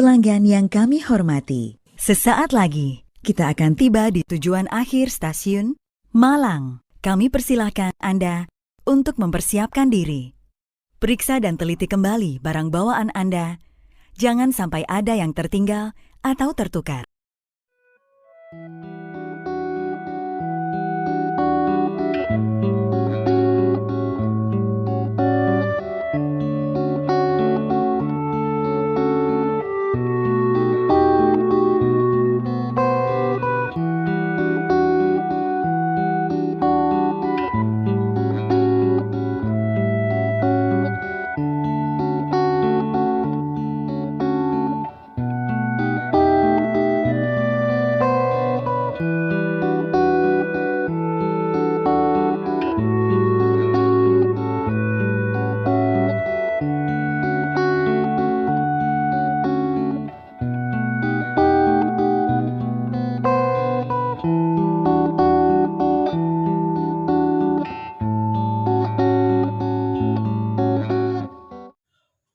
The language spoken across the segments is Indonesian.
pelanggan yang kami hormati, sesaat lagi kita akan tiba di tujuan akhir stasiun Malang. Kami persilahkan Anda untuk mempersiapkan diri. Periksa dan teliti kembali barang bawaan Anda. Jangan sampai ada yang tertinggal atau tertukar.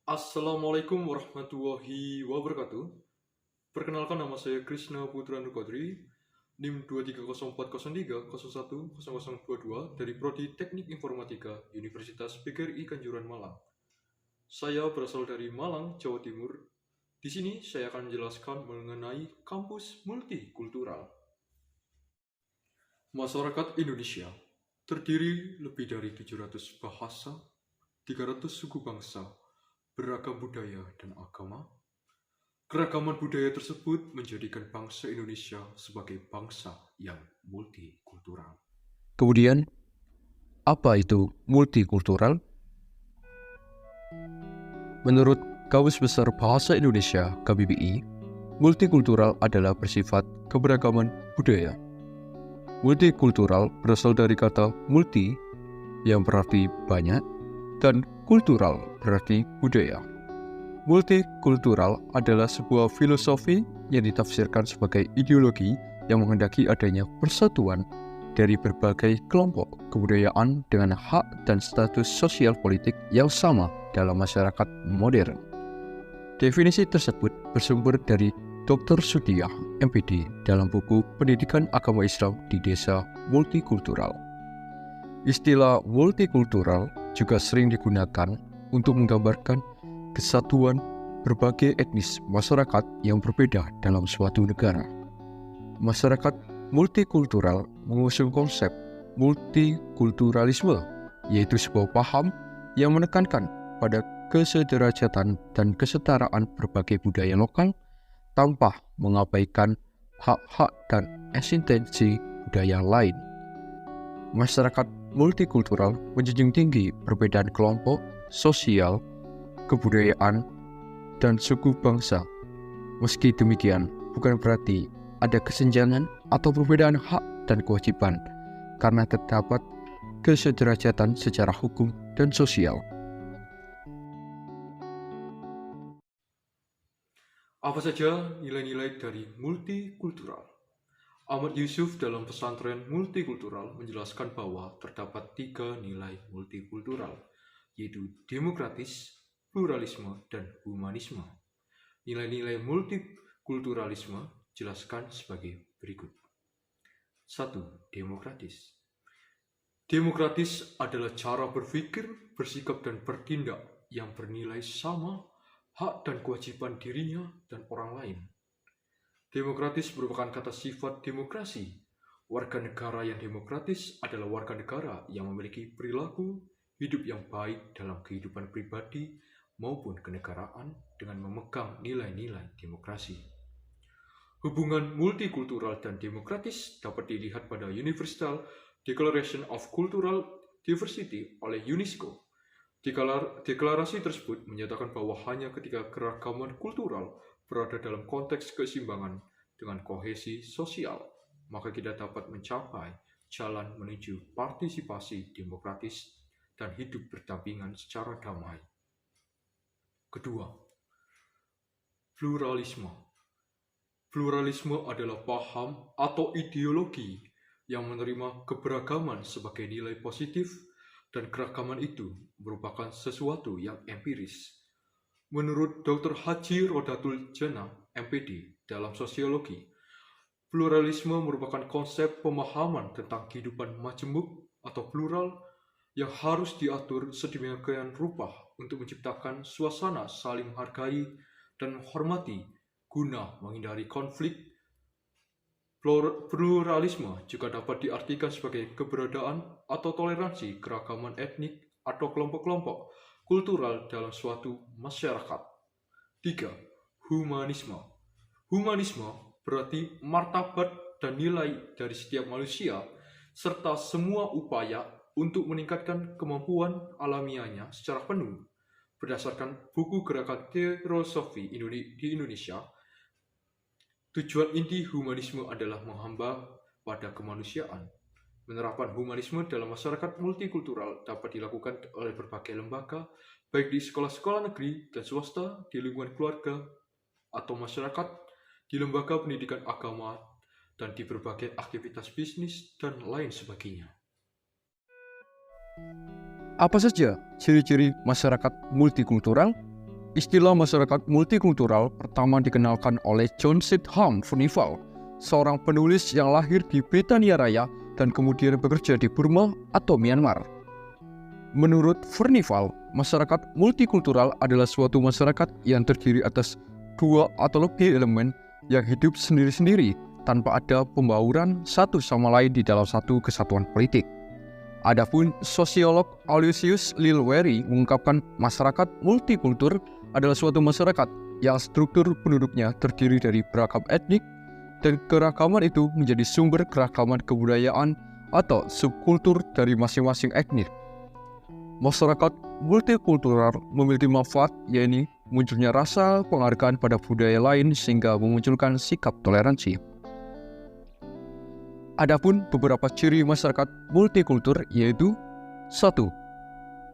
Assalamualaikum warahmatullahi wabarakatuh. Perkenalkan, nama saya Krishna Putra Nukodri, NIM 23403010022 dari Prodi Teknik Informatika Universitas PGRI Kanjuruhan Malang. Saya berasal dari Malang, Jawa Timur. Di sini saya akan menjelaskan mengenai kampus multikultural. Masyarakat Indonesia terdiri lebih dari 700 bahasa, 300 suku bangsa, beragam budaya dan agama. Keragaman budaya tersebut menjadikan bangsa Indonesia sebagai bangsa yang multikultural. Kemudian, apa itu multikultural? Menurut Kamus Besar Bahasa Indonesia (KBBI), multikultural adalah bersifat keberagaman budaya. Multikultural berasal dari kata multi yang berarti banyak dan kultural berarti budaya. Multikultural adalah sebuah filosofi yang ditafsirkan sebagai ideologi yang menghendaki adanya persatuan dari berbagai kelompok kebudayaan dengan hak dan status sosial politik yang sama dalam masyarakat modern. Definisi tersebut bersumber dari Dr. Sudiyah, MPD, dalam buku Pendidikan Agama Islam di Desa Multikultural. Istilah multikultural juga sering digunakan untuk menggambarkan kesatuan berbagai etnis masyarakat yang berbeda dalam suatu negara. Masyarakat multikultural mengusung konsep multikulturalisme, yaitu sebuah paham yang menekankan pada kesederajatan dan kesetaraan berbagai budaya lokal tanpa mengabaikan hak-hak dan eksistensi budaya lain. Masyarakat multikultural menjunjung tinggi perbedaan kelompok, sosial, kebudayaan, dan suku bangsa. Meski demikian, bukan berarti ada kesenjangan atau perbedaan hak dan kewajiban, karena terdapat kesederajatan secara hukum dan sosial. Apa saja nilai-nilai dari multikultural? Ahmad Yusuf dalam Pesantren Multikultural menjelaskan bahwa terdapat 3 nilai multikultural, yaitu demokratis, pluralisme, dan humanisme. Nilai-nilai multikulturalisme jelaskan sebagai berikut. 1. Demokratis. Demokratis adalah cara berpikir, bersikap, dan bertindak yang bernilai sama hak dan kewajiban dirinya dan orang lain. Demokratis merupakan kata sifat demokrasi. Warga negara yang demokratis adalah warga negara yang memiliki perilaku hidup yang baik dalam kehidupan pribadi maupun kenegaraan dengan memegang nilai-nilai demokrasi. Hubungan multikultural dan demokratis dapat dilihat pada Universal Declaration of Cultural Diversity oleh UNESCO. Deklarasi tersebut menyatakan bahwa hanya ketika keragaman kultural berada dalam konteks keseimbangan dengan kohesi sosial, maka kita dapat mencapai jalan menuju partisipasi demokratis dan hidup berdampingan secara damai. Kedua, pluralisme. Pluralisme adalah paham atau ideologi yang menerima keberagaman sebagai nilai positif dan keragaman itu merupakan sesuatu yang empiris. Menurut Dr. Haji Rodatul Jannah, MPD, dalam sosiologi, pluralisme merupakan konsep pemahaman tentang kehidupan majemuk atau plural yang harus diatur sedemikian rupa untuk menciptakan suasana saling menghargai dan menghormati guna menghindari konflik. Pluralisme juga dapat diartikan sebagai keberadaan atau toleransi keragaman etnik atau kelompok-kelompok kultural dalam suatu masyarakat. 3. Humanisme. Humanisme berarti martabat dan nilai dari setiap manusia serta semua upaya untuk meningkatkan kemampuan alamiahnya secara penuh. Berdasarkan buku Gerakan Teosofi di Indonesia, tujuan inti humanisme adalah menghamba pada kemanusiaan. Penerapan humanisme dalam masyarakat multikultural dapat dilakukan oleh berbagai lembaga, baik di sekolah-sekolah negeri dan swasta, di lingkungan keluarga atau masyarakat, di lembaga pendidikan agama, dan di berbagai aktivitas bisnis dan lain sebagainya. Apa saja ciri-ciri masyarakat multikultural? Istilah masyarakat multikultural pertama dikenalkan oleh John Sidham Furnival, seorang penulis yang lahir di Britania Raya dan kemudian bekerja di Burma atau Myanmar. Menurut Furnival, masyarakat multikultural adalah suatu masyarakat yang terdiri atas dua atau lebih elemen yang hidup sendiri-sendiri tanpa ada pembauran satu sama lain di dalam satu kesatuan politik. Adapun sosiolog Aloysius Lilweri mengungkapkan masyarakat multikultur adalah suatu masyarakat yang struktur penduduknya terdiri dari beragam etnik dan keragaman itu menjadi sumber keragaman kebudayaan atau subkultur dari masing-masing etnik. Masyarakat multikultural memiliki manfaat, yaitu munculnya rasa penghargaan pada budaya lain sehingga memunculkan sikap toleransi. Adapun beberapa ciri masyarakat multikultur yaitu 1.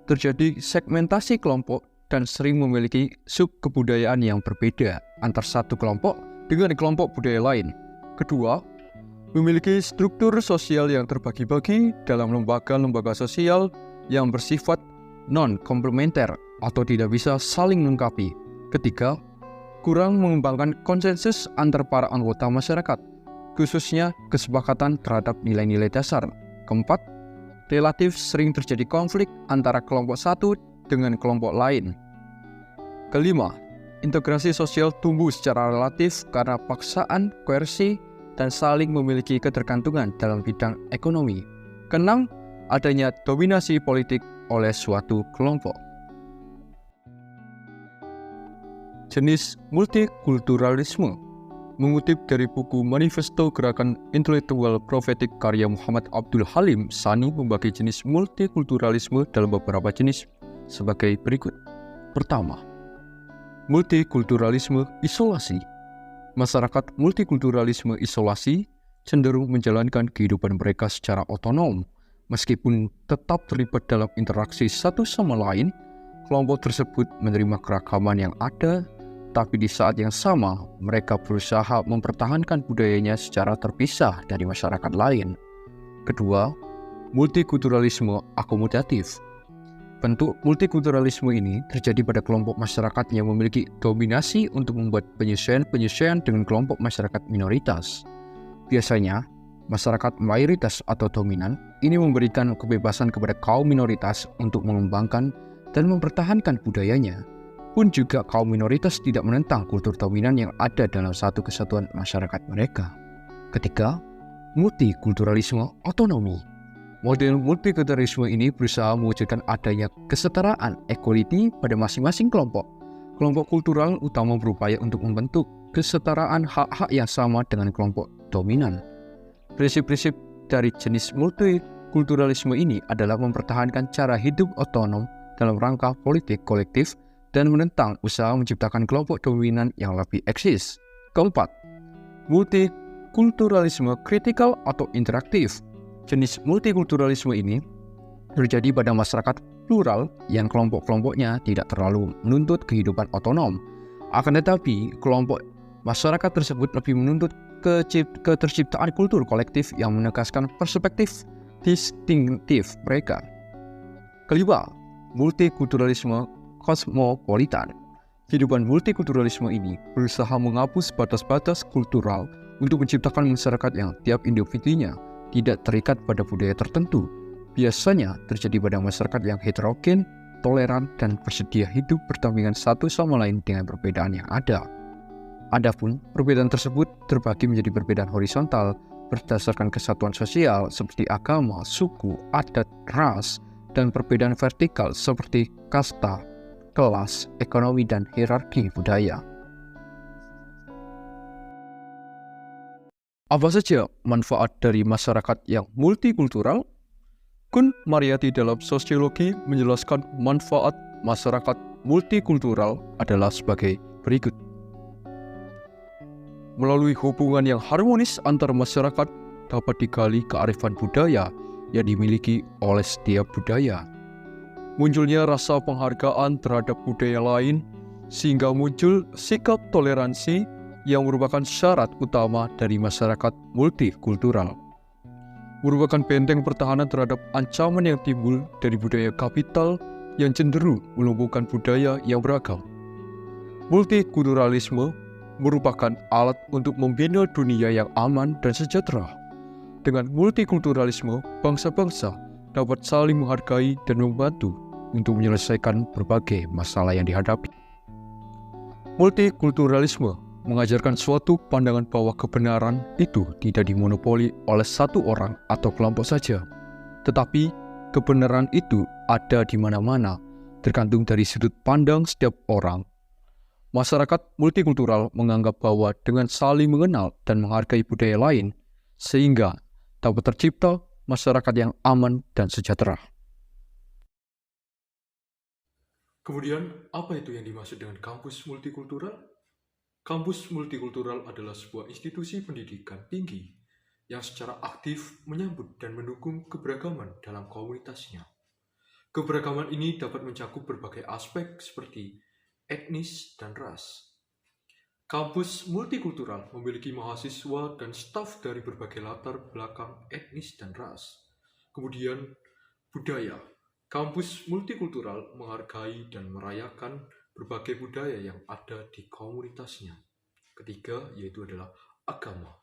Terjadi segmentasi kelompok dan sering memiliki subkebudayaan yang berbeda antar satu kelompok dengan kelompok budaya lain. Kedua, memiliki struktur sosial yang terbagi-bagi dalam lembaga-lembaga sosial yang bersifat non-komplementer atau tidak bisa saling melengkapi. Ketiga, kurang mengembangkan konsensus antar para anggota masyarakat, khususnya kesepakatan terhadap nilai-nilai dasar. Keempat, relatif sering terjadi konflik antara kelompok satu dengan kelompok lain. Kelima, integrasi sosial tumbuh secara relatif karena paksaan, koersi, dan saling memiliki ketergantungan dalam bidang ekonomi. Keenam, adanya dominasi politik oleh suatu kelompok. Jenis multikulturalisme. Mengutip dari buku Manifesto Gerakan Intelektual Profetik karya Muhammad Abdul Halim, Sani membagi jenis multikulturalisme dalam beberapa jenis sebagai berikut. Pertama, multikulturalisme isolasi. Masyarakat multikulturalisme isolasi cenderung menjalankan kehidupan mereka secara otonom. Meskipun tetap terlibat dalam interaksi satu sama lain, kelompok tersebut menerima keragaman yang ada, tapi di saat yang sama mereka berusaha mempertahankan budayanya secara terpisah dari masyarakat lain. Kedua, multikulturalisme akomodatif. Bentuk multikulturalisme ini terjadi pada kelompok masyarakat yang memiliki dominasi untuk membuat penyesuaian-penyesuaian dengan kelompok masyarakat minoritas. Biasanya, masyarakat mayoritas atau dominan ini memberikan kebebasan kepada kaum minoritas untuk mengembangkan dan mempertahankan budayanya. Pun juga kaum minoritas tidak menentang kultur dominan yang ada dalam satu kesatuan masyarakat mereka. Ketiga, multikulturalisme otonomi. Model multikulturalisme ini berusaha mewujudkan adanya kesetaraan, equality pada masing-masing kelompok. Kelompok kultural utama berupaya untuk membentuk kesetaraan hak-hak yang sama dengan kelompok dominan. Prinsip-prinsip dari jenis multikulturalisme ini adalah mempertahankan cara hidup otonom dalam rangka politik kolektif dan menentang usaha menciptakan kelompok dominan yang lebih eksis. Keempat, multikulturalisme kritikal atau interaktif. Jenis multikulturalisme ini terjadi pada masyarakat plural yang kelompok-kelompoknya tidak terlalu menuntut kehidupan otonom. Akan tetapi, kelompok masyarakat tersebut lebih menuntut keterciptaan kultur kolektif yang menegaskan perspektif distinktif mereka. Kelima, multikulturalisme kosmopolitan. Kehidupan multikulturalisme ini berusaha menghapus batas-batas kultural untuk menciptakan masyarakat yang tiap individunya tidak terikat pada budaya tertentu. Biasanya terjadi pada masyarakat yang heterogen, toleran, dan bersedia hidup berdampingan satu sama lain dengan perbedaan yang ada. Adapun perbedaan tersebut terbagi menjadi perbedaan horizontal berdasarkan kesatuan sosial seperti agama, suku, adat, ras, dan perbedaan vertikal seperti kasta, kelas, ekonomi, dan hierarki budaya. Apa saja manfaat dari masyarakat yang multikultural? Kun Mariyati dalam sosiologi menjelaskan manfaat masyarakat multikultural adalah sebagai berikut. Melalui hubungan yang harmonis antar masyarakat dapat digali kearifan budaya yang dimiliki oleh setiap budaya. Munculnya rasa penghargaan terhadap budaya lain sehingga muncul sikap toleransi yang merupakan syarat utama dari masyarakat multikultural. Merupakan benteng pertahanan terhadap ancaman yang timbul dari budaya kapital yang cenderung melumpuhkan budaya yang beragam. Multikulturalisme merupakan alat untuk membina dunia yang aman dan sejahtera. Dengan multikulturalisme, bangsa-bangsa dapat saling menghargai dan membantu untuk menyelesaikan berbagai masalah yang dihadapi. Multikulturalisme mengajarkan suatu pandangan bahwa kebenaran itu tidak dimonopoli oleh satu orang atau kelompok saja, tetapi kebenaran itu ada di mana-mana, tergantung dari sudut pandang setiap orang. Masyarakat multikultural menganggap bahwa dengan saling mengenal dan menghargai budaya lain, sehingga dapat tercipta masyarakat yang aman dan sejahtera. Kemudian, apa itu yang dimaksud dengan kampus multikultural? Kampus multikultural adalah sebuah institusi pendidikan tinggi yang secara aktif menyambut dan mendukung keberagaman dalam komunitasnya. Keberagaman ini dapat mencakup berbagai aspek seperti etnis dan ras. Kampus multikultural memiliki mahasiswa dan staf dari berbagai latar belakang etnis dan ras. Kemudian, budaya. Kampus multikultural menghargai dan merayakan berbagai budaya yang ada di komunitasnya. Ketiga, yaitu adalah agama.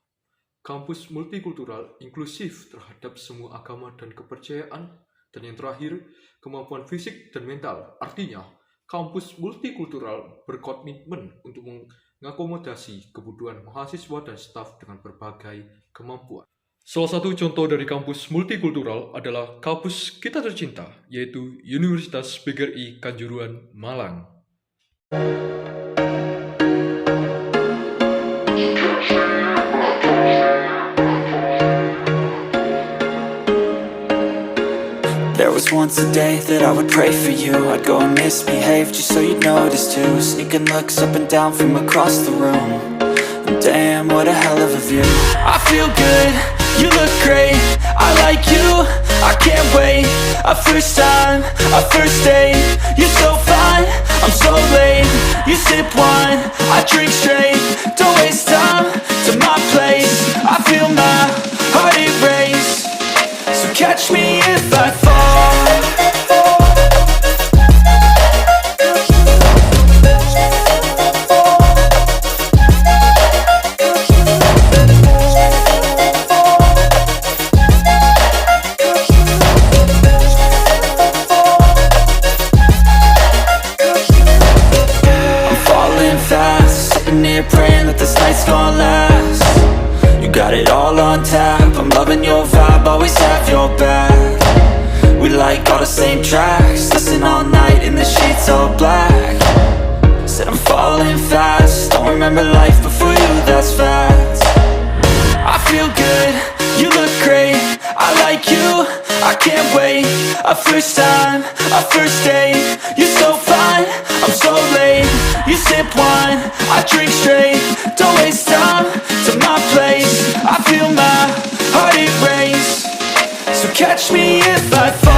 Kampus multikultural inklusif terhadap semua agama dan kepercayaan. Dan yang terakhir, kemampuan fisik dan mental. Artinya, kampus multikultural berkomitmen untuk mengakomodasi kebutuhan mahasiswa dan staf dengan berbagai kemampuan. Salah satu contoh dari kampus multikultural adalah kampus kita tercinta, yaitu Universitas PGRI Kanjuruhan, Malang. There was once a day that I would pray for you. I'd go and misbehave just so you'd notice too. Sneaking looks up and down from across the room. And damn, what a hell of a view. I feel good, you look great, I like you, I can't wait. A first time, a first date. You're so fine, I'm so late. You sip wine, I drink straight. Don't waste time to my place. I feel my heart erase. So catch me if I fall. Praying that this night's gonna last. You got it all on tap, I'm loving your vibe, always have your back. We like all the same tracks, listen all night in the sheets all black. Said I'm falling fast, don't remember life before you, that's facts. I feel good, you look great, I like you, I can't wait. A first time, a first date. You're so fine, I'm so late. You sip wine, I drink straight. Don't waste time to my place. I feel my heart erase. So catch me if I fall.